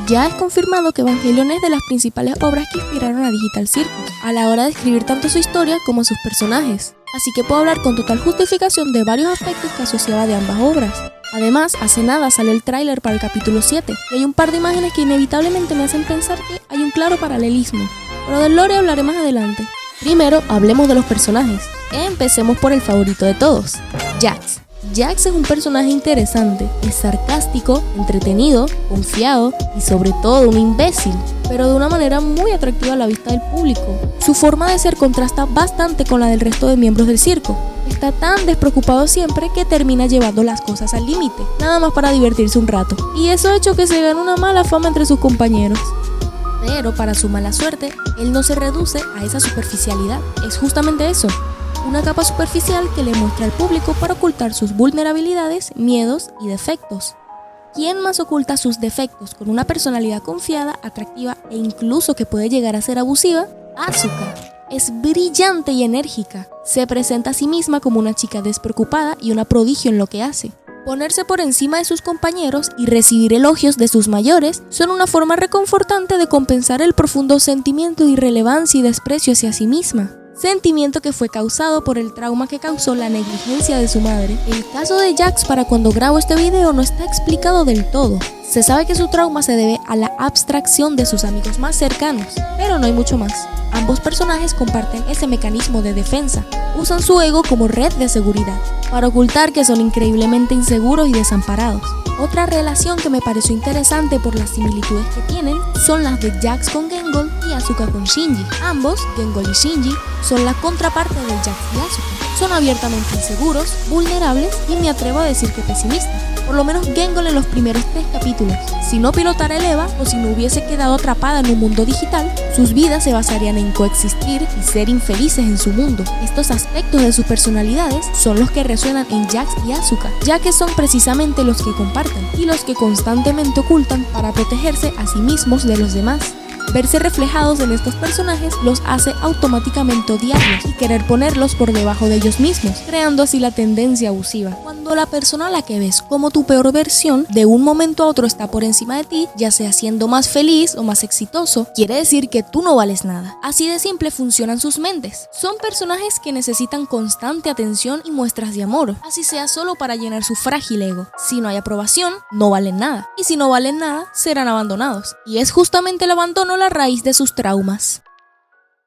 Ya es confirmado que Evangelion es de las principales obras que inspiraron a Digital Circus a la hora de escribir tanto su historia como sus personajes, así que puedo hablar con total justificación de varios aspectos que asociaba de ambas obras. Además, hace nada salió el tráiler para el capítulo 7, y hay un par de imágenes que inevitablemente me hacen pensar que hay un claro paralelismo, pero del lore hablaré más adelante. Primero, hablemos de los personajes. Empecemos por el favorito de todos, Jax. Jax es un personaje interesante, es sarcástico, entretenido, confiado y sobre todo un imbécil, pero de una manera muy atractiva a la vista del público. Su forma de ser contrasta bastante con la del resto de miembros del circo. Está tan despreocupado siempre que termina llevando las cosas al límite, nada más para divertirse un rato, y eso ha hecho que se gane una mala fama entre sus compañeros. Pero para su mala suerte, él no se reduce a esa superficialidad, es justamente eso. Una capa superficial que le muestra al público para ocultar sus vulnerabilidades, miedos y defectos. ¿Quién más oculta sus defectos con una personalidad confiada, atractiva e incluso que puede llegar a ser abusiva? Asuka. Es brillante y enérgica. Se presenta a sí misma como una chica despreocupada y una prodigio en lo que hace. Ponerse por encima de sus compañeros y recibir elogios de sus mayores son una forma reconfortante de compensar el profundo sentimiento de irrelevancia y desprecio hacia sí misma. Sentimiento que fue causado por el trauma que causó la negligencia de su madre. El caso de Jax para cuando grabo este video no está explicado del todo. Se sabe que su trauma se debe a la abstracción de sus amigos más cercanos, pero no hay mucho más. Ambos personajes comparten ese mecanismo de defensa. Usan su ego como red de seguridad, para ocultar que son increíblemente inseguros y desamparados. Otra relación que me pareció interesante por las similitudes que tienen son las de Jax con Gengol y Asuka con Shinji. Ambos, Gengol y Shinji, son la contraparte del Jax y Asuka. Son abiertamente inseguros, vulnerables y me atrevo a decir que pesimistas. Por lo menos Gengol en los primeros 3 capítulos. Si no pilotara el EVA o si no hubiese quedado atrapada en un mundo digital, sus vidas se basarían en coexistir y ser infelices en su mundo. Estos aspectos de sus personalidades son los que resuenan en Jax y Asuka, ya que son precisamente los que comparten y los que constantemente ocultan para protegerse a sí mismos de los demás. Verse reflejados en estos personajes los hace automáticamente odiarlos y querer ponerlos por debajo de ellos mismos, creando así la tendencia abusiva. Cuando la persona a la que ves como tu peor versión de un momento a otro está por encima de ti, ya sea siendo más feliz o más exitoso, quiere decir que tú no vales nada. Así de simple funcionan sus mentes. Son personajes que necesitan constante atención y muestras de amor, así sea solo para llenar su frágil ego. Si no hay aprobación, no valen nada, y si no valen nada, serán abandonados. Y es justamente el abandono la raíz de sus traumas.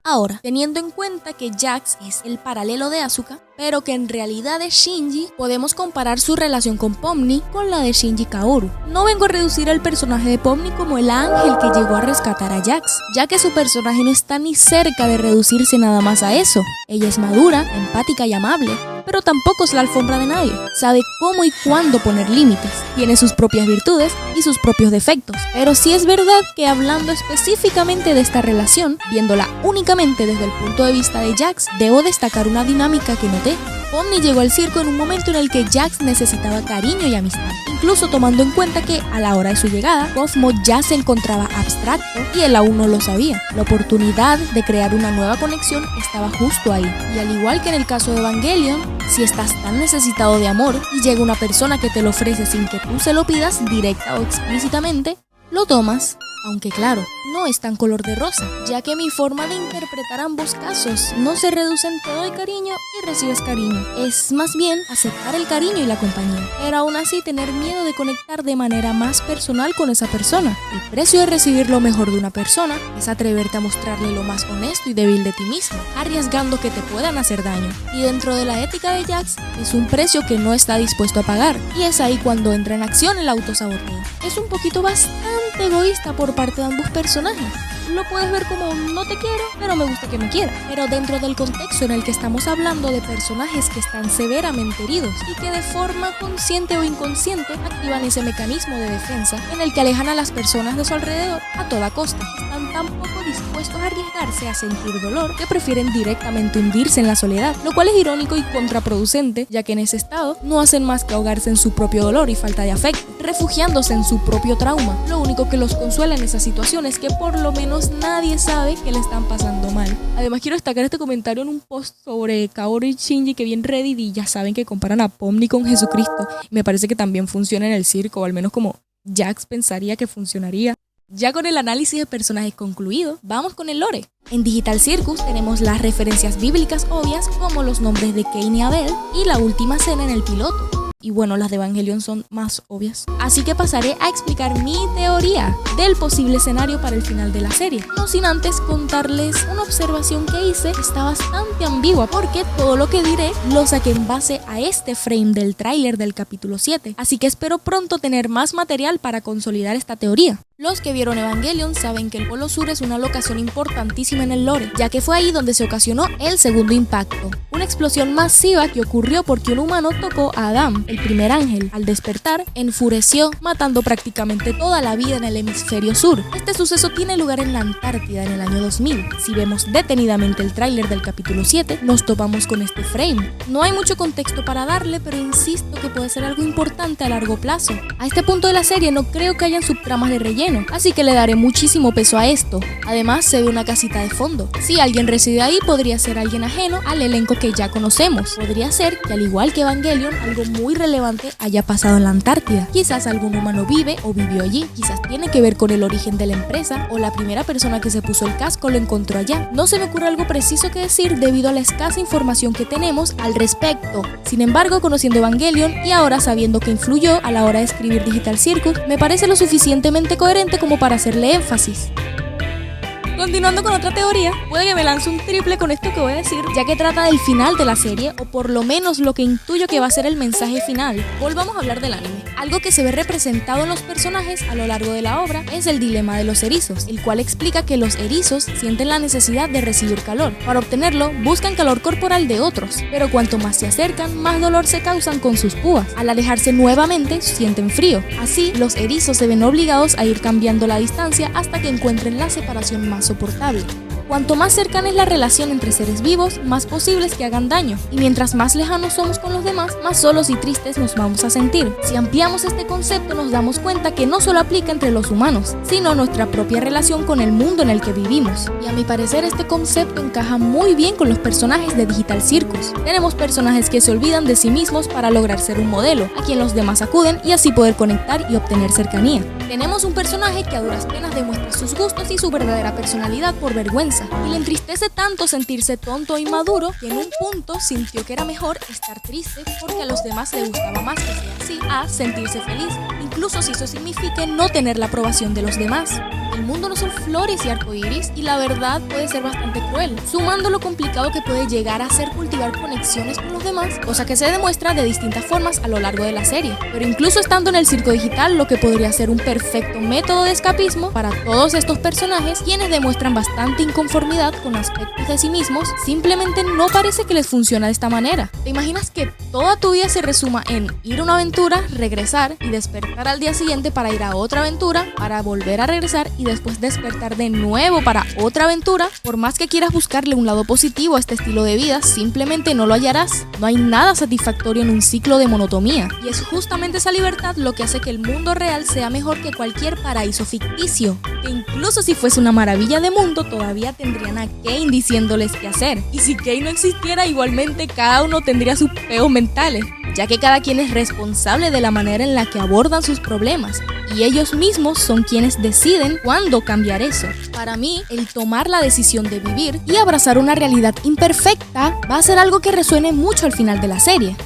Ahora, teniendo en cuenta que Jax es el paralelo de Asuka, pero que en realidad es Shinji, podemos comparar su relación con Pomni con la de Shinji Kaoru. No vengo a reducir al personaje de Pomni como el ángel que llegó a rescatar a Jax, ya que su personaje no está ni cerca de reducirse nada más a eso. Ella es madura, empática y amable, pero tampoco es la alfombra de nadie. Sabe cómo y cuándo poner límites. Tiene sus propias virtudes y sus propios defectos. Pero sí es verdad que hablando específicamente de esta relación, viéndola únicamente desde el punto de vista de Jax, debo destacar una dinámica que noté. Pomni llegó al circo en un momento en el que Jax necesitaba cariño y amistad, incluso tomando en cuenta que a la hora de su llegada, Cosmo ya se encontraba abstracto y él aún no lo sabía. La oportunidad de crear una nueva conexión estaba justo ahí, y al igual que en el caso de Evangelion, si estás tan necesitado de amor y llega una persona que te lo ofrece sin que tú se lo pidas directa o explícitamente, lo tomas. Aunque claro, no es tan color de rosa, ya que mi forma de interpretar ambos casos no se reduce en te doy cariño y recibes cariño. Es más bien aceptar el cariño y la compañía, pero aún así tener miedo de conectar de manera más personal con esa persona. El precio de recibir lo mejor de una persona es atreverte a mostrarle lo más honesto y débil de ti mismo, arriesgando que te puedan hacer daño. Y dentro de la ética de Jax, es un precio que no está dispuesto a pagar, y es ahí cuando entra en acción el autosaboteo. Es un poquito bastante egoísta por parte de ambos personajes. Lo puedes ver como no te quiero, pero me gusta que me quiera. Pero dentro del contexto en el que estamos hablando de personajes que están severamente heridos y que de forma consciente o inconsciente activan ese mecanismo de defensa en el que alejan a las personas de su alrededor a toda costa. Están tan poco dispuestos a arriesgarse a sentir dolor que prefieren directamente hundirse en la soledad, lo cual es irónico y contraproducente, ya que en ese estado no hacen más que ahogarse en su propio dolor y falta de afecto, refugiándose en su propio trauma. Lo único que los consuela en esa situación es que por lo menos nadie sabe que le están pasando mal. Además quiero destacar este comentario en un post sobre Kaoru y Shinji que vi en Reddit, y ya saben que comparan a Pomni con Jesucristo. Me parece que también funciona en el circo, o al menos como Jax pensaría que funcionaría. Ya con el análisis de personajes concluido, vamos con el lore. En Digital Circus tenemos las referencias bíblicas obvias como los nombres de Cain y Abel y la última escena en el piloto. Y bueno, las de Evangelion son más obvias. Así que pasaré a explicar mi teoría del posible escenario para el final de la serie. No sin antes contarles una observación que hice que está bastante ambigua porque todo lo que diré lo saqué en base a este frame del tráiler del capítulo 7. Así que espero pronto tener más material para consolidar esta teoría. Los que vieron Evangelion saben que el Polo Sur es una locación importantísima en el lore, ya que fue ahí donde se ocasionó el segundo impacto. Una explosión masiva que ocurrió porque un humano tocó a Adam, el primer ángel. Al despertar, enfureció, matando prácticamente toda la vida en el hemisferio sur. Este suceso tiene lugar en la Antártida en el año 2000. Si vemos detenidamente el tráiler del capítulo 7, nos topamos con este frame. No hay mucho contexto para darle, pero insisto que puede ser algo importante a largo plazo. A este punto de la serie no creo que hayan subtramas de relleno, así que le daré muchísimo peso a esto. Además, se ve una casita de fondo. Si alguien reside ahí, podría ser alguien ajeno al elenco que ya conocemos. Podría ser que, al igual que Evangelion, algo muy relevante haya pasado en la Antártida. Quizás algún humano vive o vivió allí. Quizás tiene que ver con el origen de la empresa o la primera persona que se puso el casco lo encontró allá. No se me ocurre algo preciso que decir debido a la escasa información que tenemos al respecto. Sin embargo, conociendo Evangelion y ahora sabiendo que influyó a la hora de escribir Digital Circus, me parece lo suficientemente coherente como para hacerle énfasis. Continuando con otra teoría, puede que me lance un triple con esto que voy a decir, ya que trata del final de la serie, o por lo menos lo que intuyo que va a ser el mensaje final. Volvamos a hablar del anime. Algo que se ve representado en los personajes a lo largo de la obra es el dilema de los erizos, el cual explica que los erizos sienten la necesidad de recibir calor. Para obtenerlo, buscan calor corporal de otros, pero cuanto más se acercan, más dolor se causan con sus púas. Al alejarse nuevamente, sienten frío. Así, los erizos se ven obligados a ir cambiando la distancia hasta que encuentren la separación más soportable. Cuanto más cercana es la relación entre seres vivos, más posible es que hagan daño, y mientras más lejanos somos con los demás, más solos y tristes nos vamos a sentir. Si ampliamos este concepto, nos damos cuenta que no solo aplica entre los humanos, sino nuestra propia relación con el mundo en el que vivimos. Y a mi parecer este concepto encaja muy bien con los personajes de Digital Circus. Tenemos personajes que se olvidan de sí mismos para lograr ser un modelo, a quien los demás acuden y así poder conectar y obtener cercanía. Tenemos un personaje que a duras penas demuestra sus gustos y su verdadera personalidad por vergüenza, y le entristece tanto sentirse tonto e inmaduro que en un punto sintió que era mejor estar triste porque a los demás le gustaba más que sea así, a sentirse feliz, incluso si eso signifique no tener la aprobación de los demás. El mundo no son flores y arcoíris, y la verdad puede ser bastante cruel, sumando lo complicado que puede llegar a ser cultivar conexiones con los demás, cosa que se demuestra de distintas formas a lo largo de la serie. Pero incluso estando en el circo digital, lo que podría ser un perfecto método de escapismo para todos estos personajes, quienes demuestran bastante inconformidad con aspectos de sí mismos, simplemente no parece que les funciona de esta manera. ¿Te imaginas que toda tu vida se resuma en ir a una aventura, regresar y despertar al día siguiente para ir a otra aventura, para volver a regresar y después despertar de nuevo para otra aventura? Por más que quieras buscarle un lado positivo a este estilo de vida, simplemente no lo hallarás. No hay nada satisfactorio en un ciclo de monotonía, y es justamente esa libertad lo que hace que el mundo real sea mejor que cualquier paraíso ficticio, que incluso si fuese una maravilla de mundo, todavía tendrían a Cain diciéndoles qué hacer. Y si Cain no existiera, igualmente cada uno tendría sus peos mentales, ya que cada quien es responsable de la manera en la que abordan sus problemas, y ellos mismos son quienes deciden cuándo cambiar eso. Para mí, el tomar la decisión de vivir y abrazar una realidad imperfecta va a ser algo que resuene mucho al final de la serie.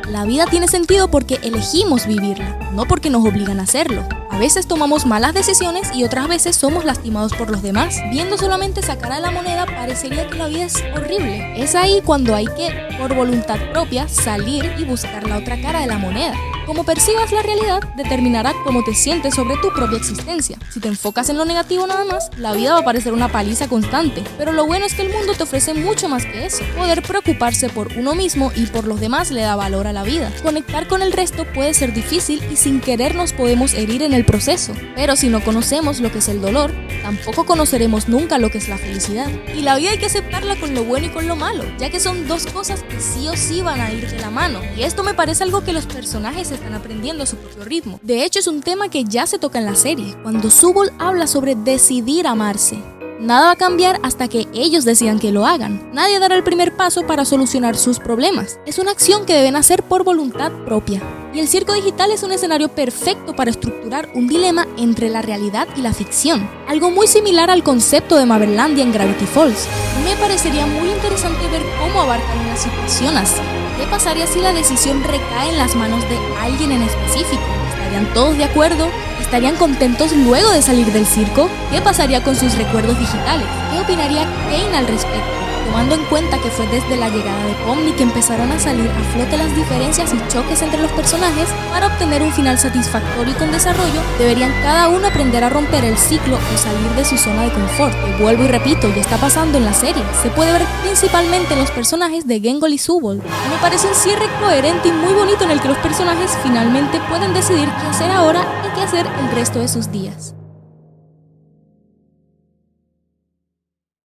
La vida tiene sentido porque elegimos vivirla, no porque nos obligan a hacerlo. A veces tomamos malas decisiones y otras veces somos lastimados por los demás. Viendo solamente esa cara de la moneda, parecería que la vida es horrible. Es ahí cuando hay que, por voluntad propia, salir y buscar la otra cara de la moneda. Como percibas la realidad determinará cómo te sientes sobre tu propia existencia. Si te enfocas en lo negativo nada más, la vida va a parecer una paliza constante. Pero lo bueno es que el mundo te ofrece mucho más que eso. Poder preocuparse por uno mismo y por los demás le da valor a la vida. Conectar con el resto puede ser difícil y sin querer nos podemos herir en el proceso. Pero si no conocemos lo que es el dolor, tampoco conoceremos nunca lo que es la felicidad. Y la vida hay que aceptarla con lo bueno y con lo malo, ya que son dos cosas que sí o sí van a ir de la mano. Y esto me parece algo que los personajes están aprendiendo a su propio ritmo. De hecho, es un tema que ya se toca en la serie, cuando Subol habla sobre decidir amarse. Nada va a cambiar hasta que ellos decidan que lo hagan. Nadie dará el primer paso para solucionar sus problemas. Es una acción que deben hacer por voluntad propia. Y el circo digital es un escenario perfecto para estructurar un dilema entre la realidad y la ficción, algo muy similar al concepto de Marvelandia en Gravity Falls. Me parecería muy interesante ver cómo abarcan una situación así. ¿Qué pasaría si la decisión recae en las manos de alguien en específico? ¿Estarían todos de acuerdo? ¿Estarían contentos luego de salir del circo? ¿Qué pasaría con sus recuerdos digitales? ¿Qué opinaría Kane al respecto? Tomando en cuenta que fue desde la llegada de Pomni que empezaron a salir a flote las diferencias y choques entre los personajes, para obtener un final satisfactorio y con desarrollo, deberían cada uno aprender a romper el ciclo o salir de su zona de confort. Que vuelvo y repito, ya está pasando en la serie. Se puede ver principalmente en los personajes de Gengol y Zubul. Me parece un cierre coherente y muy bonito en el que los personajes finalmente pueden decidir qué hacer ahora y qué hacer el resto de sus días.